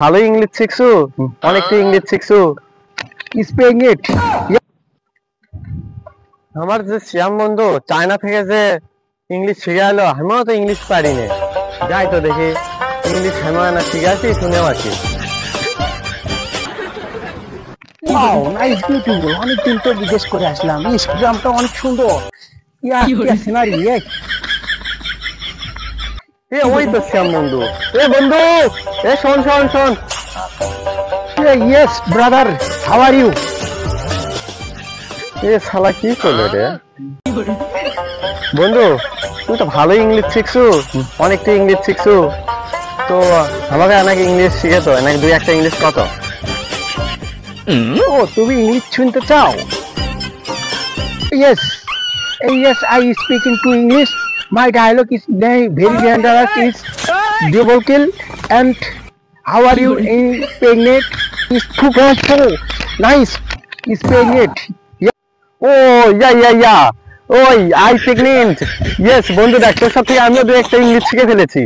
ভালো ইংলিশ শিখছো, অনেকটা English শিখছো। Speaking it. আমার যে শ্যাম বন্ধু চায়না থেকে যে ইংলিশ শিখে এলো, আমিও তো ইংলিশ পারি না। যাই তো দেখি ইংলিশ না শিখে আসি, শুনেও আসি। Wow, nice beautiful. অনেকদিন তো বিদেশ করে আসলাম। গ্রামটা অনেক সুন্দর। ইয়া সিনারি ওই তো শ্যাম বন্ধু। বন্ধু, শোন শোন শোন। Yes, brother. How are you? শালা কি করলো রে বন্ধু? তুমি তো ভালো ইংলিশ শিখছো, অনেকটা ইংলিশ শিখছো। তো আমাকে নাকি ইংলিশ শিখে তো নাকি দুই একটা ইংলিশ কত? ও তুমি ইংলিশ শুনতে চাও? Yes. Yes, I speak into English. My dialogue is very dangerous. It's double kill. And how are you in pregnant? It's 2.4. Nice. It's pregnant. ও ইয়া ওই আই প্রেগনেন্ট। ইয়েস বন্ধু, দেখ তোর সাথে আমিও দু একটা ইংলিশ শিখে ফেলেছি।